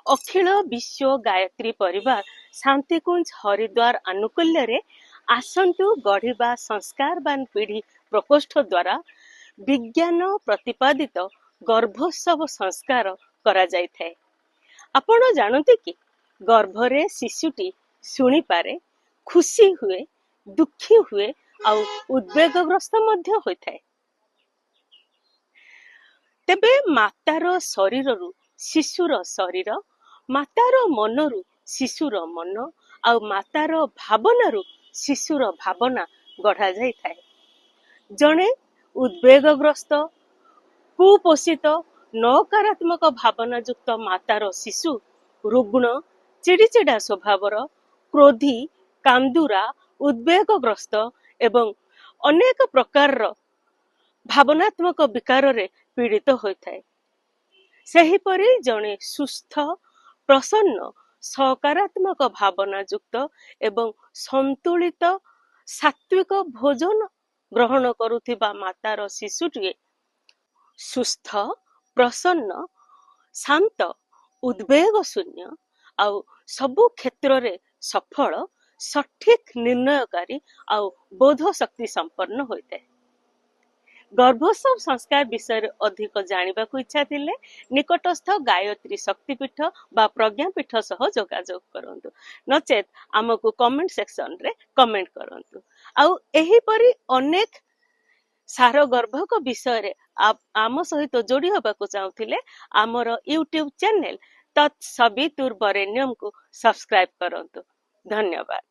अखिल विश्व गायत्री परिवार शांतिकुंज हरिद्वार आनुकूल्य आसंतु गढ़िबा संस्कारवान पीढ़ी प्रकोष्ठ द्वारा विज्ञान प्रतिपादित गर्भोत्सव संस्कार करा जाय थाए। आपण जानते कि गर्भरे शिशुटी शुणी पारे, खुशी हुए, दुखी हुए आउ उद्वेगग्रस्त मध्य होइथाए। तेबे मातार शरीररू शिशुर शरीर, मातार मनरू शिशुर मन आउ मातार भावनारू शिशुर भावना गढ़ा जाय थाए। जणे उद्वेगग्रस्त कुपोषित नकारात्मक भावना युक्त मातार शिशु रुग्ण, चिड़चिड़ा स्वभावर, क्रोधी, कांदुरा, उद्वेगग्रस्त एवं अनेक प्रकार भावनात्मक विकार रे पीड़ित होइथाए। सेहीपरि जणे सुस्थ, प्रसन्न, सकारात्मक भावना युक्त एवं संतुलित सात्विक भोजन ग्रहण करुथिबा मातार शिशुटिए सुस्थ, प्रसन्न, शांत, उद्वेग शून्य आउ सबु क्षेत्र रे सफल, सठिक निर्णयकारी आउ बोध शक्ति संपन्न होइते। गर्भोत्सव संस्कार विषय अधिक जानिबाकु इच्छा थिले निकटस्थ गायत्री शक्तिपीठ बा प्रज्ञापीठ सह जोगाजोग करंतु, नचेत आमको कमेंट सेक्शन रे कमेंट करंतु। आउ एही परि अनेक सार गर्भक विषय रे आम सहित जोड़ी होबाकु चाहुथिले आमर यूट्यूब चैनल तत्सवितुर्वरेण्यम को सब्सक्राइब करंतु। धन्यवाद।